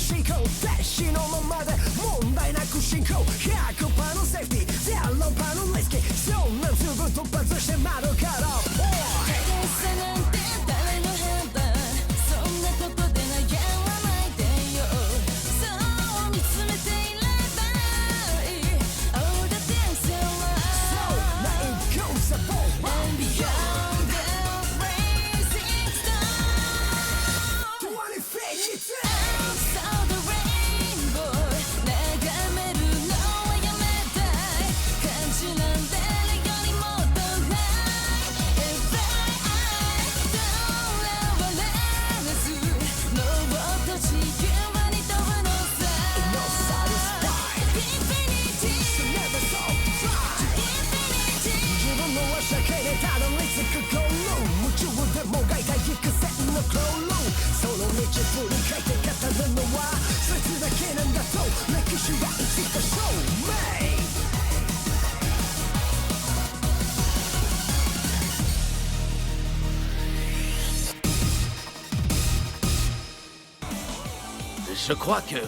進行停止のままで問題なく進行100%のセーフティー0%のリスキーそんなんすぐ突発して窓から大げさなんて誰の判断そんなことで悩まないでよそう見つめていればいい All the dancing So now it goes up and beyond the blazing star 20 feet it's Saw the rainbow 眺めるのはやめたい感じなんでよりもっとない If I don't ever let us もっと自由に飛ぶのさ no satisfied Infinity Never so dry Infinity 自分のは社会でたどり着くゴール夢中でもがいた行く線のクロールその道振り返って語るのは説だけなんだと歴史はいつか証明Je crois que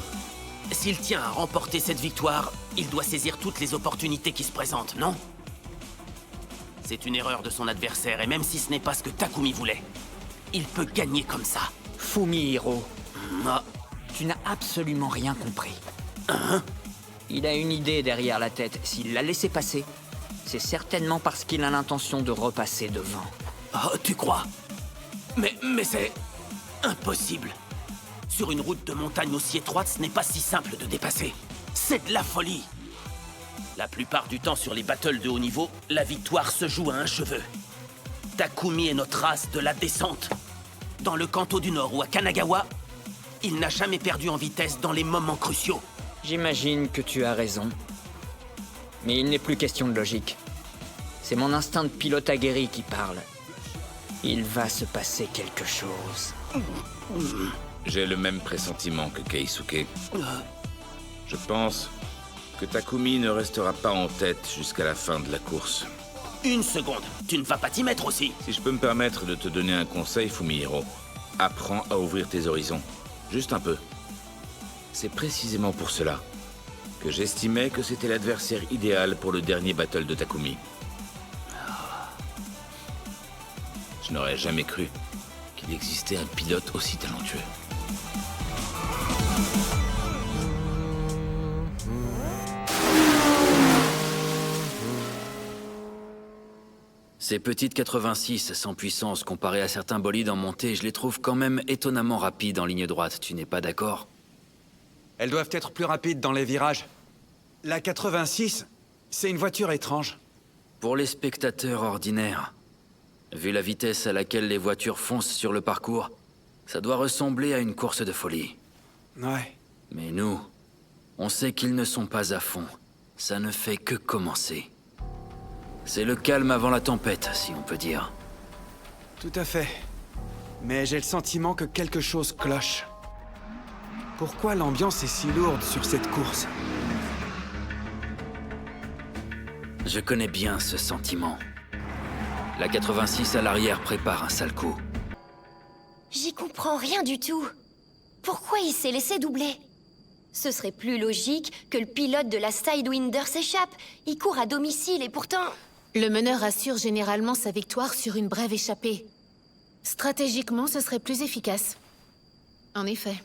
s'il tient à remporter cette victoire, il doit saisir toutes les opportunités qui se présentent, non? C'est une erreur de son adversaire, et même si ce n'est pas ce que Takumi voulait, il peut gagner comme ça. Fumihiro, Ah, tu n'as absolument rien compris. Hein? Il a une idée derrière la tête. S'il l'a laissé passer, c'est certainement parce qu'il a l'intention de repasser devant. Oh, tu crois? Mais c'est impossible. Sur une route de montagne aussi étroite, ce n'est pas si simple de dépasser. C'est de la folie. La plupart du temps sur les battles de haut niveau, la victoire se joue à un cheveu. Takumi est notre race de la descente. Dans le Kanto du Nord ou à Kanagawa, il n'a jamais perdu en vitesse dans les moments cruciaux. J'imagine que tu as raison. Mais il n'est plus question de logique. C'est mon instinct de pilote aguerri qui parle. Il va se passer quelque chose. J'ai le même pressentiment que Keisuke. Je pense que Takumi ne restera pas en tête jusqu'à la fin de la course. Une seconde, tu ne vas pas t'y mettre aussi? Si je peux me permettre de te donner un conseil, Fumihiro, apprends à ouvrir tes horizons. Juste un peu. C'est précisément pour cela que j'estimais que c'était l'adversaire idéal pour le dernier battle de Takumi. Je n'aurais jamais cru qu'il existait un pilote aussi talentueux. Ces petites 86 sans puissance comparées à certains bolides en montée, je les trouve quand même étonnamment rapides en ligne droite, tu n'es pas d'accord? Elles doivent être plus rapides dans les virages. La 86, c'est une voiture étrange. Pour les spectateurs ordinaires, vu la vitesse à laquelle les voitures foncent sur le parcours, ça doit ressembler à une course de folie. Ouais. Mais nous, on sait qu'ils ne sont pas à fond. Ça ne fait que commencer. C'est le calme avant la tempête, si on peut dire. Tout à fait. Mais j'ai le sentiment que quelque chose cloche. Pourquoi l'ambiance est si lourde sur cette course? Je connais bien ce sentiment. La 86 à l'arrière prépare un sale coup. J'y comprends rien du tout. Pourquoi il s'est laissé doubler? Ce serait plus logique que le pilote de la Sidewinder s'échappe. Il court à domicile et pourtant... Le meneur assure généralement sa victoire sur une brève échappée. Stratégiquement, ce serait plus efficace. En effet.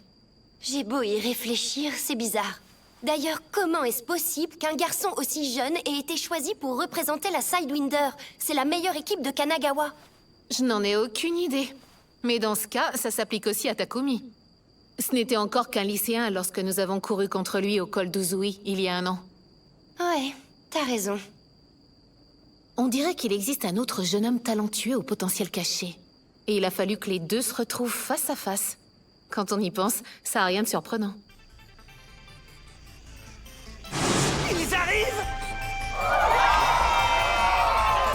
J'ai beau y réfléchir, c'est bizarre. D'ailleurs, comment est-ce possible qu'un garçon aussi jeune ait été choisi pour représenter la Sidewinder? C'est la meilleure équipe de Kanagawa. Je n'en ai aucune idée. Mais dans ce cas, ça s'applique aussi à Takumi. Ce n'était encore qu'un lycéen lorsque nous avons couru contre lui au col d'Uzui, il y a 1 an. Ouais, t'as raison. On dirait qu'il existe un autre jeune homme talentueux au potentiel caché. Et il a fallu que les deux se retrouvent face à face. Quand on y pense, ça n'a rien de surprenant. Ils arrivent!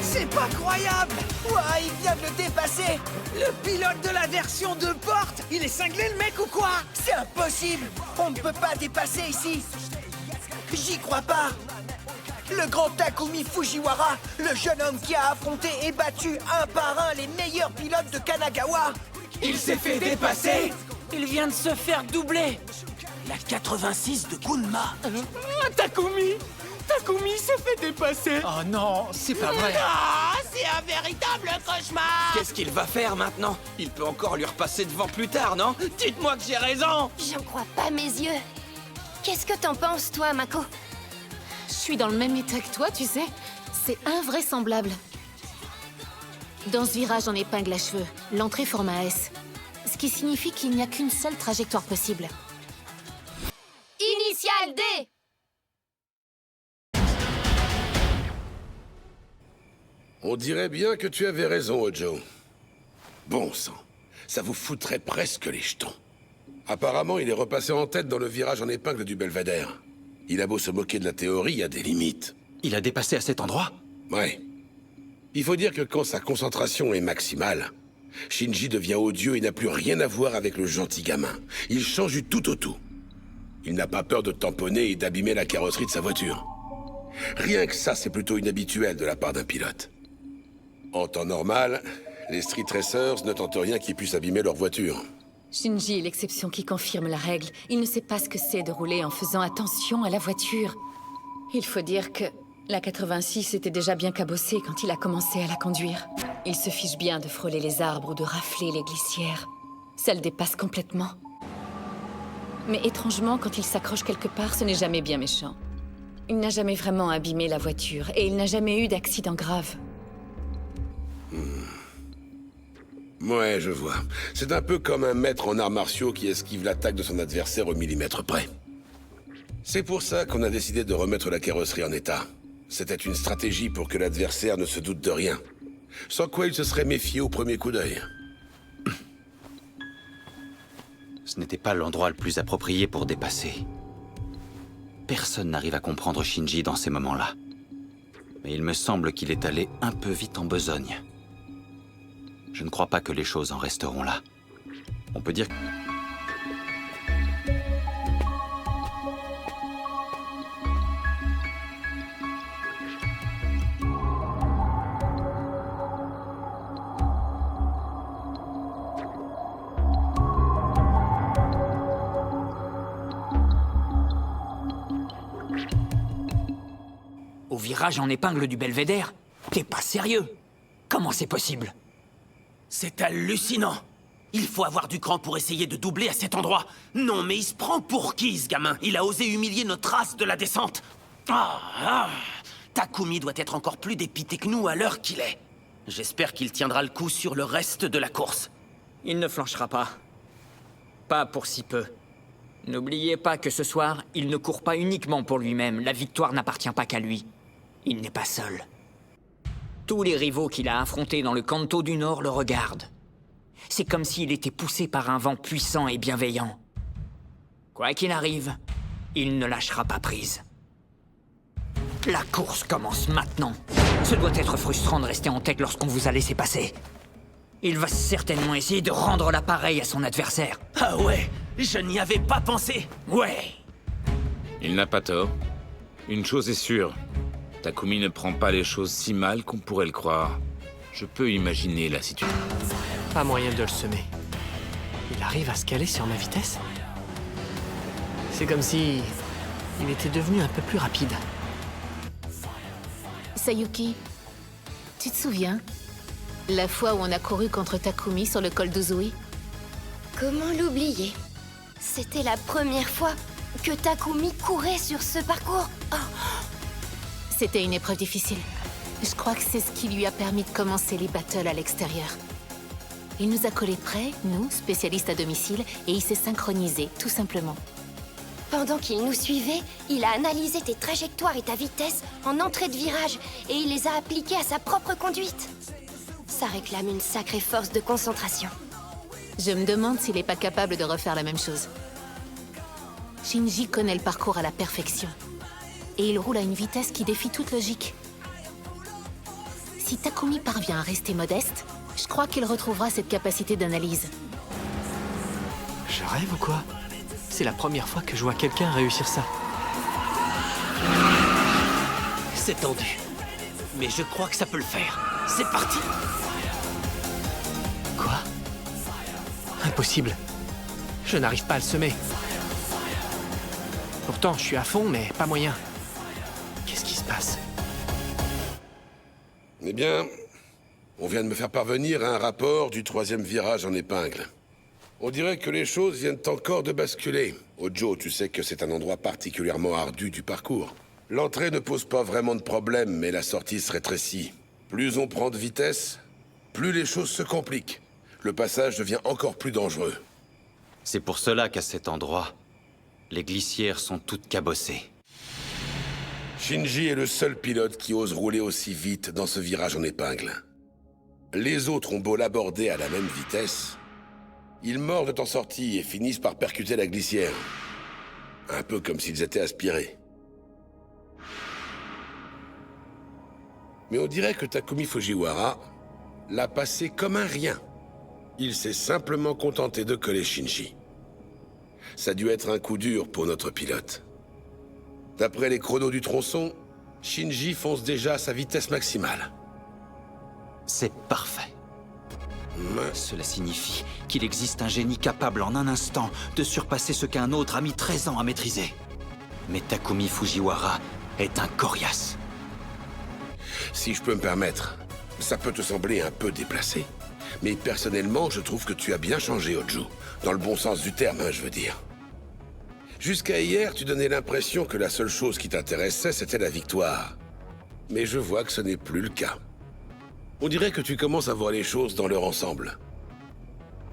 C'est pas croyable! Ouah, il vient de le dépasser! Le pilote de la version 2 porte! Il est cinglé le mec ou quoi? C'est impossible! On ne peut pas dépasser ici! J'y crois pas! Le grand Takumi Fujiwara, le jeune homme qui a affronté et battu un par un les meilleurs pilotes de Kanagawa! Il s'est fait dépasser! Il vient de se faire doubler! La 86 de Gunma. Takumi s'est fait dépasser. Oh non, c'est pas vrai. Ah, c'est un véritable cauchemar. Qu'est-ce qu'il va faire maintenant? Il peut encore lui repasser devant plus tard, non? Dites-moi que j'ai raison! J'en crois pas mes yeux. Qu'est-ce que t'en penses, toi, Mako? Je suis dans le même état que toi, tu sais. C'est invraisemblable. Dans ce virage en épingle à cheveux, l'entrée forme un S. Ce qui signifie qu'il n'y a qu'une seule trajectoire possible. Initial D. On dirait bien que tu avais raison, Ojo. Bon sang, ça vous foutrait presque les jetons. Apparemment, il est repassé en tête dans le virage en épingle du Belvédère. Il a beau se moquer de la théorie, il y a des limites. Il a dépassé à cet endroit? Ouais. Il faut dire que quand sa concentration est maximale, Shinji devient odieux et n'a plus rien à voir avec le gentil gamin. Il change du tout au tout. Il n'a pas peur de tamponner et d'abîmer la carrosserie de sa voiture. Rien que ça, c'est plutôt inhabituel de la part d'un pilote. En temps normal, les street racers ne tentent rien qui puisse abîmer leur voiture. Shinji est l'exception qui confirme la règle. Il ne sait pas ce que c'est de rouler en faisant attention à la voiture. Il faut dire que la 86 était déjà bien cabossée quand il a commencé à la conduire. Il se fiche bien de frôler les arbres ou de rafler les glissières. Ça le dépasse complètement. Mais étrangement, quand il s'accroche quelque part, ce n'est jamais bien méchant. Il n'a jamais vraiment abîmé la voiture et il n'a jamais eu d'accident grave. Ouais, je vois. C'est un peu comme un maître en arts martiaux qui esquive l'attaque de son adversaire au millimètre près. C'est pour ça qu'on a décidé de remettre la carrosserie en état. C'était une stratégie pour que l'adversaire ne se doute de rien. Sans quoi il se serait méfié au premier coup d'œil. Ce n'était pas l'endroit le plus approprié pour dépasser. Personne n'arrive à comprendre Shinji dans ces moments-là. Mais il me semble qu'il est allé un peu vite en besogne. Je ne crois pas que les choses en resteront là. On peut dire... Au virage en épingle du Belvédère? T'es pas sérieux? Comment c'est possible? C'est hallucinant. Il faut avoir du cran pour essayer de doubler à cet endroit. Non, mais il se prend pour qui, ce gamin? Il a osé humilier notre race de la descente. Takumi doit être encore plus dépité que nous à l'heure qu'il est. J'espère qu'il tiendra le coup sur le reste de la course. Il ne flanchera pas. Pas pour si peu. N'oubliez pas que ce soir, il ne court pas uniquement pour lui-même. La victoire n'appartient pas qu'à lui. Il n'est pas seul. Tous les rivaux qu'il a affrontés dans le Kanto du Nord le regardent. C'est comme s'il était poussé par un vent puissant et bienveillant. Quoi qu'il arrive, il ne lâchera pas prise. La course commence maintenant. Ce doit être frustrant de rester en tête lorsqu'on vous a laissé passer. Il va certainement essayer de rendre l'appareil à son adversaire. Ah ouais, je n'y avais pas pensé. Ouais. Il n'a pas tort. Une chose est sûre. Takumi ne prend pas les choses si mal qu'on pourrait le croire. Je peux imaginer la situation. Pas moyen de le semer. Il arrive à se caler sur ma vitesse. C'est comme si... il était devenu un peu plus rapide. Sayuki, tu te souviens? La fois où on a couru contre Takumi sur le col d'Uzui? Comment l'oublier? C'était la première fois que Takumi courait sur ce parcours. Oh. C'était une épreuve difficile. Je crois que c'est ce qui lui a permis de commencer les battles à l'extérieur. Il nous a collés près, nous, spécialistes à domicile, et il s'est synchronisé, tout simplement. Pendant qu'il nous suivait, il a analysé tes trajectoires et ta vitesse en entrée de virage, et il les a appliquées à sa propre conduite. Ça réclame une sacrée force de concentration. Je me demande s'il n'est pas capable de refaire la même chose. Shinji connaît le parcours à la perfection. Et il roule à une vitesse qui défie toute logique. Si Takumi parvient à rester modeste, je crois qu'il retrouvera cette capacité d'analyse. Je rêve ou quoi? C'est la première fois que je vois quelqu'un réussir ça. C'est tendu. Mais je crois que ça peut le faire. C'est parti. Quoi? Impossible. Je n'arrive pas à le semer. Pourtant, je suis à fond, mais pas moyen. Qu'est-ce qui se passe? Eh bien, on vient de me faire parvenir un rapport du 3e virage en épingle. On dirait que les choses viennent encore de basculer. Ojo, tu sais que c'est un endroit particulièrement ardu du parcours. L'entrée ne pose pas vraiment de problème, mais la sortie se rétrécit. Plus on prend de vitesse, plus les choses se compliquent. Le passage devient encore plus dangereux. C'est pour cela qu'à cet endroit, les glissières sont toutes cabossées. Shinji est le seul pilote qui ose rouler aussi vite dans ce virage en épingle. Les autres ont beau l'aborder à la même vitesse, ils mordent en sortie et finissent par percuter la glissière. Un peu comme s'ils étaient aspirés. Mais on dirait que Takumi Fujiwara l'a passé comme un rien. Il s'est simplement contenté de coller Shinji. Ça a dû être un coup dur pour notre pilote. D'après les chronos du tronçon, Shinji fonce déjà à sa vitesse maximale. C'est parfait. Cela signifie qu'il existe un génie capable en un instant de surpasser ce qu'un autre a mis 13 ans à maîtriser. Mais Takumi Fujiwara est un coriace. Si je peux me permettre, ça peut te sembler un peu déplacé. Mais personnellement, je trouve que tu as bien changé, Ojo. Dans le bon sens du terme, hein, je veux dire. Jusqu'à hier, tu donnais l'impression que la seule chose qui t'intéressait, c'était la victoire. Mais je vois que ce n'est plus le cas. On dirait que tu commences à voir les choses dans leur ensemble.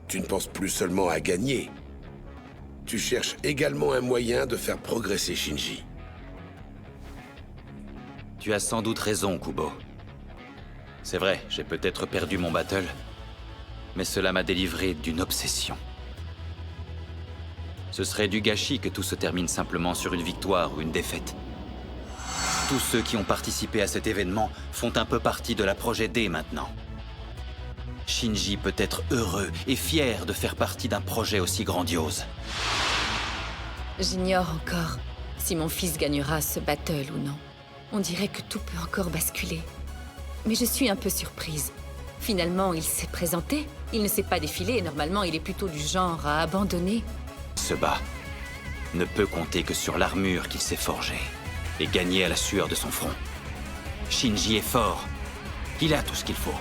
Tu ne penses plus seulement à gagner. Tu cherches également un moyen de faire progresser Shinji. Tu as sans doute raison, Kubo. C'est vrai, j'ai peut-être perdu mon battle, mais cela m'a délivré d'une obsession. Ce serait du gâchis que tout se termine simplement sur une victoire ou une défaite. Tous ceux qui ont participé à cet événement font un peu partie de la Projet D maintenant. Shinji peut être heureux et fier de faire partie d'un projet aussi grandiose. J'ignore encore si mon fils gagnera ce battle ou non. On dirait que tout peut encore basculer. Mais je suis un peu surprise. Finalement, il s'est présenté. Il ne s'est pas défilé et normalement, il est plutôt du genre à abandonner. Se bat ne peut compter que sur l'armure qu'il s'est forgée et gagner à la sueur de son front. Shinji est fort. Il a tout ce qu'il faut.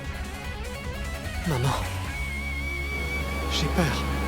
Maman. J'ai peur.